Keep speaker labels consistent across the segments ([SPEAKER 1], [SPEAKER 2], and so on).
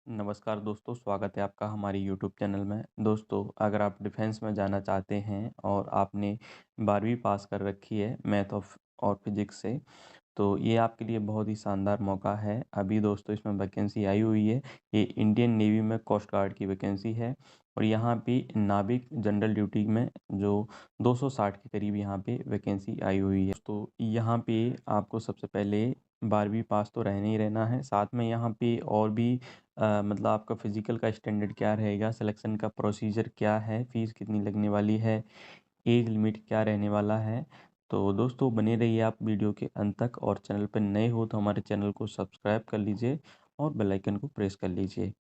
[SPEAKER 1] नमस्कार दोस्तों, स्वागत है आपका हमारे यूट्यूब चैनल में। दोस्तों, अगर आप डिफेंस में जाना चाहते हैं और आपने 12वीं पास कर रखी है मैथ और फिजिक्स से, तो ये आपके लिए बहुत ही शानदार मौका है। अभी दोस्तों इसमें वैकेंसी आई हुई है। ये इंडियन नेवी में कोस्ट गार्ड की वैकेंसी है और यहाँ पे नाविक जनरल ड्यूटी में जो 260 के करीब यहाँ पे वैकेंसी आई हुई है। तो यहाँ पे आपको सबसे पहले 12वीं पास तो रहना ही रहना है। साथ में यहाँ पे और भी मतलब आपका फिजिकल का स्टैंडर्ड क्या रहेगा, सिलेक्शन का प्रोसीजर क्या है, फीस कितनी लगने वाली है, एज लिमिट क्या रहने वाला है। तो दोस्तों बने रहिए आप वीडियो के अंत तक, और चैनल पर नए हो तो हमारे चैनल को सब्सक्राइब कर लीजिए और बेल आइकन को प्रेस कर लीजिए।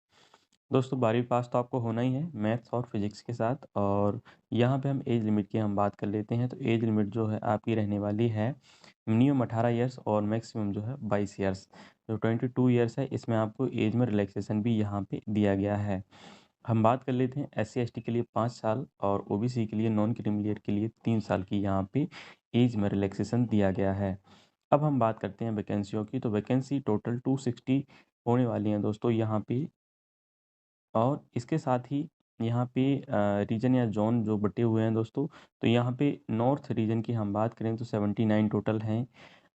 [SPEAKER 1] दोस्तों 12वीं पास तो आपको होना ही है मैथ्स और फिजिक्स के साथ। और यहाँ पे हम एज लिमिट की हम बात कर लेते हैं। तो एज लिमिट जो है आपकी रहने वाली है मिनिमम 18 ईयर्स और मैक्सिमम जो है 22 ईयर्स। जो 22 ईयर्स है इसमें आपको एज में रिलैक्सेशन भी यहाँ पे दिया गया है। हम बात कर लेते हैं SC/ST के लिए 5 साल और OBC के लिए नॉन क्रीमी के लिए 3 साल की यहाँ पे एज में रिलैक्सेशन दिया गया है। अब हम बात करते हैं वैकेंसियों की। तो वैकेंसी टोटल 260 होने वाली हैं दोस्तों यहाँ पे। और इसके साथ ही यहाँ पे रीजन या जोन जो बटे हुए हैं दोस्तों, तो यहाँ पे नॉर्थ रीजन की हम बात करें तो 79 टोटल हैं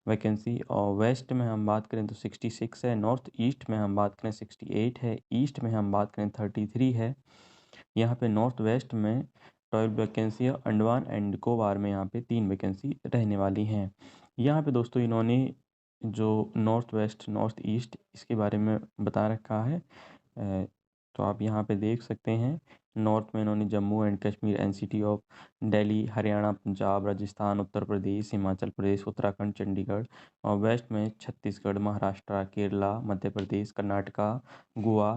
[SPEAKER 1] वैकेंसी, और वेस्ट में हम बात करें तो 66 है, नॉर्थ ईस्ट में हम बात करें 68 है, ईस्ट में हम बात करें 33 है। यहाँ पे नॉर्थ वेस्ट में 12 वैकेंसी है, अंडमान एंड निकोबार में यहाँ पे 3 वैकेंसी रहने वाली हैं। यहाँ पे दोस्तों इन्होंने जो नॉर्थ वेस्ट नॉर्थ ईस्ट इसके बारे में बता रखा है। तो आप यहाँ पे देख सकते हैं नॉर्थ में इन्होंने Jammu and Kashmir NCT of Delhi, Haryana, Punjab, Rajasthan, Uttar Pradesh, Himachal Pradesh, Uttarakhand, Chandigarh. और वेस्ट में Chhattisgarh, Maharashtra, Kerala, Madhya Pradesh, Karnataka, Goa,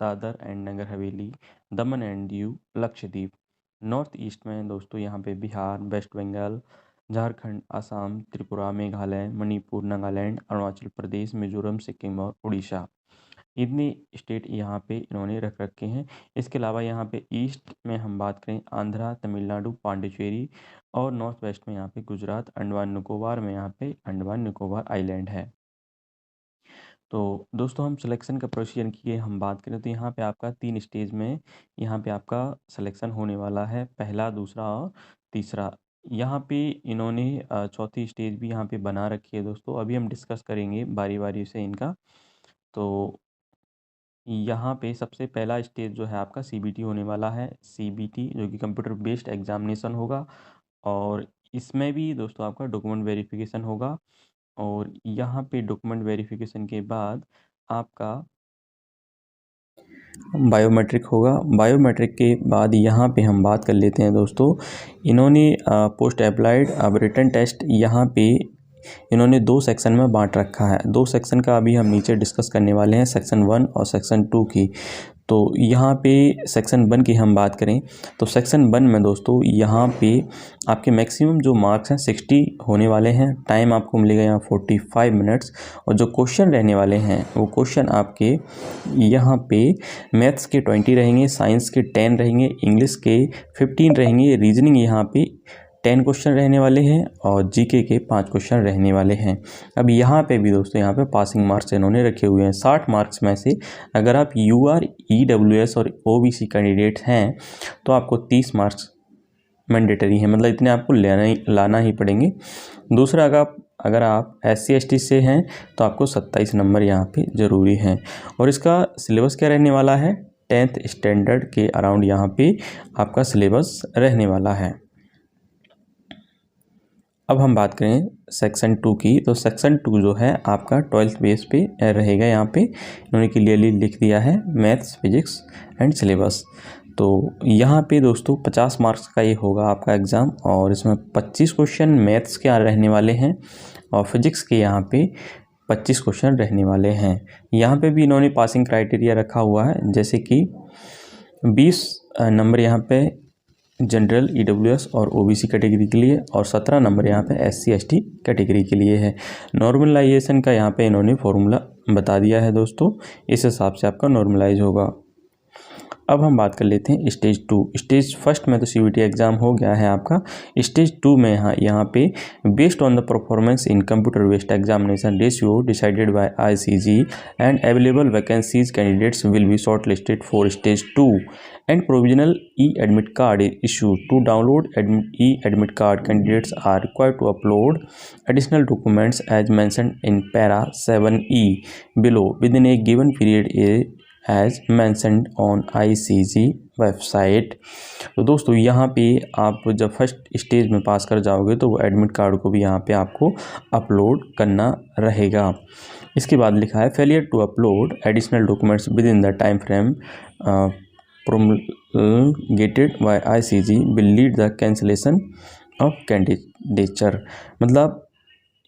[SPEAKER 1] Dadra and Nagar Haveli, Daman and Diu, Lakshadweep. North east में दोस्तों यहाँ पे बिहार, वेस्ट बंगाल, झारखंड, असम, त्रिपुरा, मेघालय, मणिपुर, नागालैंड, अरुणाचल प्रदेश, मिजोरम, सिक्किम और उड़ीसा। इतने स्टेट यहाँ पे इन्होंने रख रखे हैं। इसके अलावा यहाँ पे ईस्ट में हम बात करें आंध्रा, तमिलनाडु, पांडिचेरी, और नॉर्थ वेस्ट में यहाँ पे गुजरात, अंडमान निकोबार में यहाँ पे अंडमान निकोबार आइलैंड है। तो दोस्तों हम सिलेक्शन का प्रोसीजर की हम बात करें तो यहाँ पे आपका 3 स्टेज में यहाँ पे आपका सिलेक्शन होने वाला है, पहला, दूसरा और तीसरा। यहाँ पे इन्होंने चौथी स्टेज भी यहाँ पे बना रखी है दोस्तों। अभी हम डिस्कस करेंगे बारी बारी से इनका। तो यहाँ पे सबसे पहला स्टेज जो है आपका CBT होने वाला है। CBT जो कि कंप्यूटर बेस्ड एग्जामिनेशन होगा, और इसमें भी दोस्तों आपका डॉक्यूमेंट वेरिफिकेशन होगा। और यहाँ पे डॉक्यूमेंट वेरिफिकेशन के बाद आपका बायोमेट्रिक होगा। बायोमेट्रिक के बाद यहाँ पे हम बात कर लेते हैं दोस्तों, इन्होंने पोस्ट अप्लाइड अब रिटन टेस्ट यहाँ पे इन्होंने 2 सेक्शन में बांट रखा है। 2 सेक्शन का अभी हम नीचे डिस्कस करने वाले हैं, सेक्शन 1 और सेक्शन 2 की। तो यहाँ पे सेक्शन 1 की हम बात करें तो सेक्शन 1 में दोस्तों यहाँ पे आपके मैक्सिमम जो मार्क्स हैं 60 होने वाले हैं। टाइम आपको मिलेगा यहाँ 45 मिनट्स। और जो क्वेश्चन रहने वाले हैं वो क्वेश्चन आपके यहाँ पे मैथ्स के 20 रहेंगे, साइंस के 10 रहेंगे, इंग्लिश के 15 रहेंगे, रीजनिंग यहाँ पे 10 क्वेश्चन रहने वाले हैं, और GK के 5 क्वेश्चन रहने वाले हैं। अब यहाँ पे भी दोस्तों यहाँ पे पासिंग मार्क्स इन्होंने रखे हुए हैं 60 मार्क्स में से। अगर आप UR, EWS और OBC कैंडिडेट हैं तो आपको 30 मार्क्स मैंडेटरी हैं, मतलब इतने आपको लाना ही पड़ेंगे। दूसरा, अगर आप SC/ST से हैं तो आपको 27 नंबर यहाँ पे ज़रूरी हैं। और इसका सिलेबस क्या रहने वाला है, 10th स्टैंडर्ड के अराउंड यहाँ पे आपका सिलेबस रहने वाला है। अब हम बात करें सेक्शन 2 की, तो सेक्शन 2 जो है आपका 12th बेस पे रहेगा। यहाँ पे इन्होंने क्लियरली लिख दिया है मैथ्स, फिजिक्स एंड सिलेबस। तो यहाँ पे दोस्तों 50 मार्क्स का ये होगा आपका एग्ज़ाम, और इसमें 25 क्वेश्चन मैथ्स के रहने वाले हैं और फिजिक्स के यहाँ पे 25 क्वेश्चन रहने वाले हैं। यहाँ पे भी इन्होंने पासिंग क्राइटेरिया रखा हुआ है, जैसे कि 20 नंबर यहाँ पे जनरल, EWS और OBC कैटेगरी के लिए, और 17 नंबर यहाँ पे SC/ST कैटेगरी के लिए है। नॉर्मलाइजेशन का यहाँ पे इन्होंने फॉर्मूला बता दिया है दोस्तों, इस हिसाब से आपका नॉर्मलाइज होगा। अब हम बात कर लेते हैं स्टेज 2। स्टेज फर्स्ट में तो सीयूईटी एग्ज़ाम हो गया है आपका। स्टेज 2 में यहाँ पे based on the performance in computer based examination ratio decided by ICG and available vacancies candidates will be shortlisted for stage 2 and provisional e admit card is issued. To download e-admit card, candidates are required to upload additional documents as mentioned in para 7E below within a given period as mentioned on ICG website. तो दोस्तों यहाँ पे आप जब first stage में पास कर जाओगे तो वो एडमिट कार्ड को भी यहाँ पे आपको अपलोड करना रहेगा। इसके बाद लिखा है failure to upload additional documents within the time frame promulgated by ICG will lead the cancellation of candidature। मतलब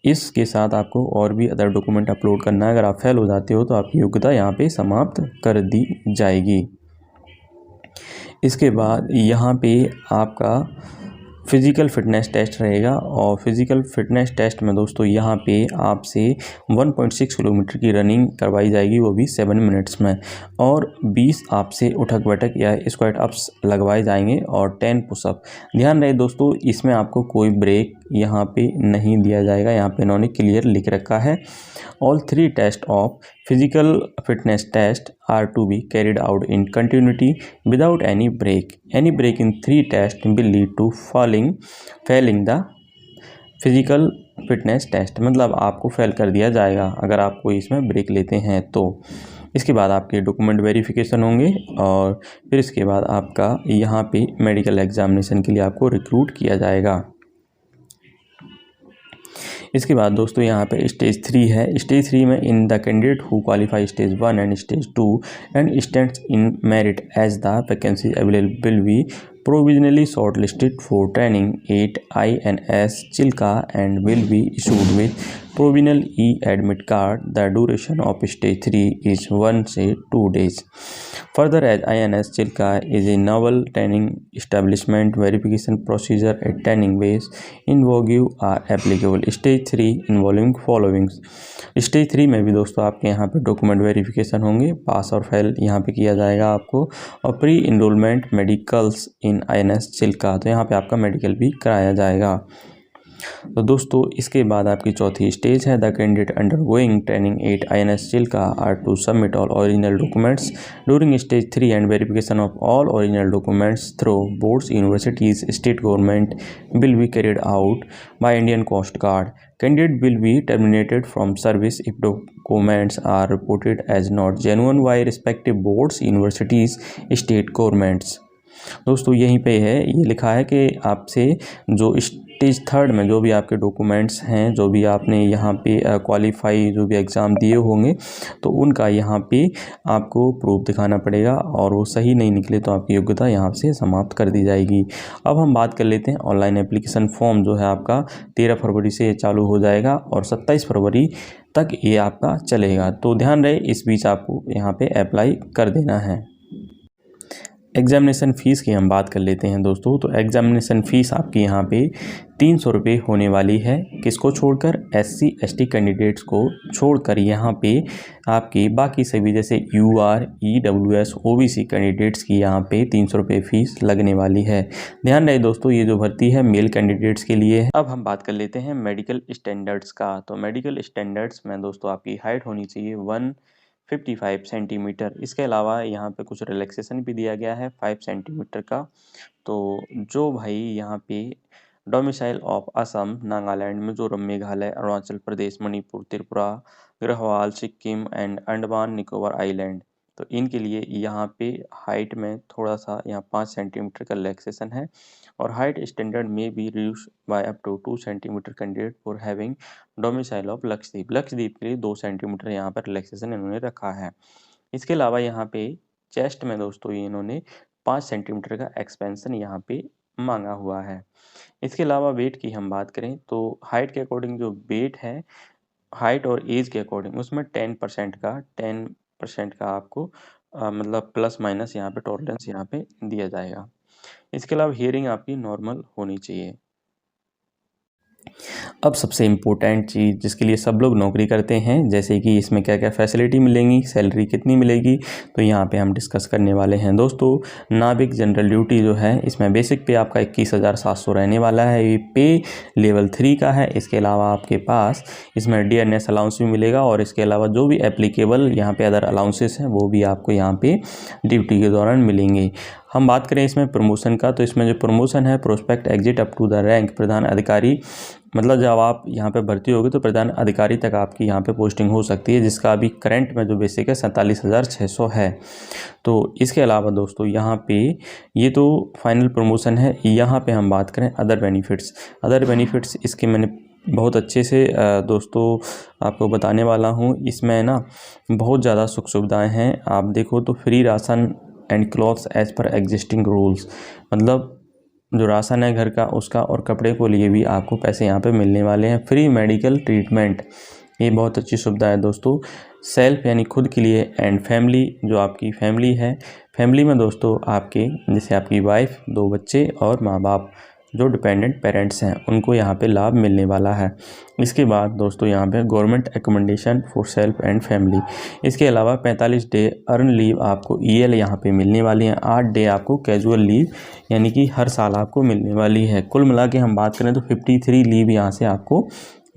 [SPEAKER 1] इसके साथ आपको और भी अदर डॉक्यूमेंट अपलोड करना है। अगर आप फेल हो जाते हो तो आपकी योग्यता यहाँ पे समाप्त कर दी जाएगी। इसके बाद यहाँ पे आपका फिज़िकल फिटनेस टेस्ट रहेगा और फिज़िकल फिटनेस टेस्ट में दोस्तों यहाँ पे आपसे 1.6 किलोमीटर की रनिंग करवाई जाएगी, वो भी 7 मिनट्स में, और 20 आपसे उठक बैठक या स्क्वाट अप्स लगवाए जाएंगे और 10 पुशअप। ध्यान रहे दोस्तों, इसमें आपको कोई ब्रेक यहाँ पे नहीं दिया जाएगा। यहाँ पे इन्होंने क्लियर लिख रखा है all 3 test of physical fitness test are to be carried out in continuity without any break. Any break in 3 tests will lead to failing the physical fitness test. मतलब आपको फेल कर दिया जाएगा अगर आप कोई इसमें ब्रेक लेते हैं तो। इसके बाद आपके डॉक्यूमेंट वेरिफिकेशन होंगे और फिर इसके बाद आपका यहाँ पे मेडिकल एग्जामिनेशन के लिए आपको रिक्रूट किया जाएगा। इसके बाद दोस्तों यहाँ पे स्टेज 3 है। स्टेज 3 में in the candidate who qualify stage 1 and stage 2 and stands in merit as the vacancy available will be provisionally shortlisted for training at INS Chilka and will be issued with provisional e-admit card. The duration of stage 3 is 1 to 2 days. Further, as INS Chilka is a novel training establishment, verification procedure at training base in Wagyu are applicable. Stage 3 involving following। Stage 3 में भी दोस्तों आपके यहाँ पे document verification होंगे, पास और fail यहाँ पे किया जाएगा आपको, और प्री इनरोलमेंट मेडिकल्स इन INS चिल्का, तो यहाँ पे आपका मेडिकल भी कराया जाएगा। तो दोस्तों इसके बाद आपकी चौथी स्टेज है the candidate undergoing training at INS Chilka are to submit all original documents during stage 3 and verification of all original documents through boards universities state government will be carried out by Indian Coast Guard. Candidate will be terminated from service if documents are reported as not genuine by respective boards, universities, state governments। दोस्तों यहीं पे है, ये लिखा है कि आपसे जो स्टेज 3 में जो भी आपके डॉक्यूमेंट्स हैं, जो भी आपने यहाँ पे क्वालिफाई जो भी एग्ज़ाम दिए होंगे, तो उनका यहाँ पे आपको प्रूफ दिखाना पड़ेगा और वो सही नहीं निकले तो आपकी योग्यता यहाँ से समाप्त कर दी जाएगी। अब हम बात कर लेते हैं ऑनलाइन एप्लीकेशन फॉर्म जो है आपका 13 फरवरी से चालू हो जाएगा और 27 फरवरी तक ये आपका चलेगा। तो ध्यान रहे इस बीच आपको यहाँ पे अप्लाई कर देना है। एग्ज़ामिनेशन फ़ीस की हम बात कर लेते हैं दोस्तों। तो एग्ज़ामिनेशन फ़ीस आपकी यहाँ पे 300 रुपये होने वाली है। किसको छोड़कर? SC ST कैंडिडेट्स को छोड़कर यहाँ पे आपकी बाकी सभी जैसे UR EWS OBC कैंडिडेट्स की यहाँ पे 300 रुपये फ़ीस लगने वाली है। ध्यान रहे दोस्तों ये जो भर्ती है मेल कैंडिडेट्स के लिए है। अब हम बात कर लेते हैं मेडिकल स्टैंडर्ड्स का। तो मेडिकल स्टैंडर्ड्स में दोस्तों आपकी हाइट होनी चाहिए 155 सेंटीमीटर। इसके अलावा यहाँ पे कुछ रिलैक्सेशन भी दिया गया है 5 सेंटीमीटर का। तो जो भाई यहाँ पे domicile of Assam, Nagaland, Mizoram, Meghalaya, Arunachal Pradesh, Manipur, Tripura, Garhwal, Sikkim and Andaman Nicobar island, तो इनके लिए यहाँ पे हाइट में थोड़ा सा यहाँ 5 सेंटीमीटर का रिलैक्सेशन है और हाइट स्टैंडर्ड में भी reduce by up to 2 centimetre candidate for having domicile of Lakshadweep. Lakshadweep के लिए 2 सेंटीमीटर यहाँ पर रिलैक्सेशन इन्होंने रखा है। इसके अलावा यहाँ पे चेस्ट में दोस्तों ये इन्होंने 5 सेंटीमीटर का एक्सपेंशन यहाँ पे मांगा हुआ है। इसके अलावा वेट की हम बात करें तो हाइट के अकॉर्डिंग जो वेट है, हाइट और एज के अकॉर्डिंग उसमें 10% का आपको मतलब प्लस माइनस यहाँ पे टॉलरेंस यहाँ पे दिया जाएगा। इसके अलावा हियरिंग आपकी नॉर्मल होनी चाहिए। अब सबसे इम्पोर्टेंट चीज़ जिसके लिए सब लोग नौकरी करते हैं, जैसे कि इसमें क्या क्या फैसिलिटी मिलेंगी, सैलरी कितनी मिलेगी, तो यहाँ पे हम डिस्कस करने वाले हैं दोस्तों। नाविक जनरल ड्यूटी जो है इसमें बेसिक पे आपका 21,700 रहने वाला है। ये पे लेवल 3 का है। इसके अलावा आपके पास इसमें डियरनेस अलाउंस भी मिलेगा और इसके अलावा जो भी एप्लीकेबल यहाँ पे अदर अलाउंसेस हैं वो भी आपको यहाँ पे ड्यूटी के दौरान मिलेंगे। हम बात करें इसमें प्रमोशन का, तो इसमें जो प्रमोशन है prospect exit up to the rank प्रधान अधिकारी, मतलब जब आप यहाँ पे भर्ती होगे तो प्रधान अधिकारी तक आपकी यहाँ पे पोस्टिंग हो सकती है, जिसका अभी करंट में जो बेसिक है 47,600 है। तो इसके अलावा दोस्तों यहाँ पे ये तो फाइनल प्रमोशन है। यहाँ पे हम बात करें अदर बेनिफिट्स इसके मैंने बहुत अच्छे से दोस्तों आपको बताने वाला हूँ। इसमें ना बहुत ज़्यादा सुख सुविधाएँ हैं। आप देखो तो free ration and clothes as per existing rules, मतलब जो राशन है घर का उसका और कपड़े को लिए भी आपको पैसे यहाँ पे मिलने वाले हैं। फ्री मेडिकल ट्रीटमेंट, ये बहुत अच्छी सुविधा है दोस्तों। सेल्फ यानी खुद के लिए एंड फैमिली, जो आपकी फैमिली है, फैमिली में दोस्तों आपके जैसे आपकी वाइफ, 2 बच्चे और माँ बाप जो डिपेंडेंट पेरेंट्स हैं उनको यहाँ पे लाभ मिलने वाला है। इसके बाद दोस्तों यहाँ पे government accommodation for self and family. इसके अलावा 45 डे अर्न लीव आपको ईएल यहाँ पे मिलने वाली है। 8 डे आपको कैजुअल लीव यानी कि हर साल आपको मिलने वाली है। कुल मिला के हम बात करें तो 53 लीव यहाँ से आपको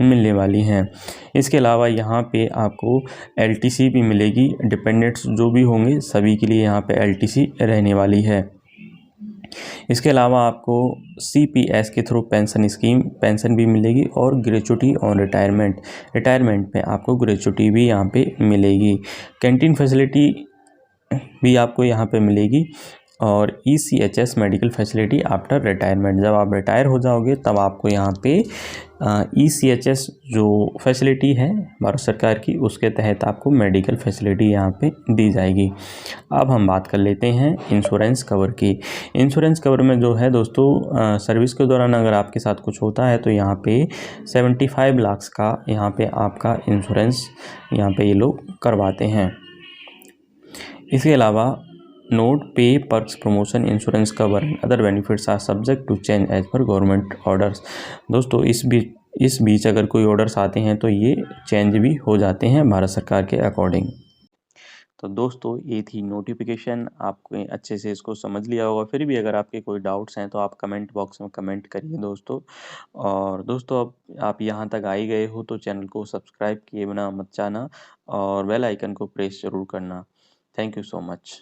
[SPEAKER 1] मिलने वाली हैं। इसके अलावा यहाँ पे आपको एलटीसी भी मिलेगी। डिपेंडेंट्स जो भी होंगे सभी के लिए यहाँ पे एलटीसी रहने वाली है। इसके अलावा आपको सीपीएस के थ्रू पेंशन भी मिलेगी और ग्रेचुटी ऑन रिटायरमेंट पे आपको ग्रेचुटी भी यहाँ पे मिलेगी। कैंटीन फैसिलिटी भी आपको यहाँ पे मिलेगी और ECHS medical facility after retirement, जब आप रिटायर हो जाओगे तब आपको यहाँ पे ईसीएचएस जो फैसिलिटी है भारत सरकार की उसके तहत आपको मेडिकल फैसिलिटी यहाँ पे दी जाएगी। अब हम बात कर लेते हैं इंश्योरेंस कवर की। इंश्योरेंस कवर में जो है दोस्तों सर्विस के दौरान अगर आपके साथ कुछ होता है तो यहाँ पे 75 लाख का यहाँ पे आपका इंश्योरेंस यहाँ पे ये लोग करवाते हैं। इसके अलावा note pay perks promotion insurance cover other benefits are subject to change as per government orders. दोस्तों इस बीच अगर कोई ऑर्डर्स आते हैं तो ये चेंज भी हो जाते हैं भारत सरकार के अकॉर्डिंग। तो दोस्तों ये थी नोटिफिकेशन, आपको अच्छे से इसको समझ लिया होगा। फिर भी अगर आपके कोई डाउट्स हैं तो आप कमेंट बॉक्स में कमेंट करिए दोस्तों। और दोस्तों अब आप यहाँ तक आ ही गए हो तो चैनल को सब्सक्राइब किए बिना मत जाना और बेल आइकन को प्रेस ज़रूर करना। Thank you so much.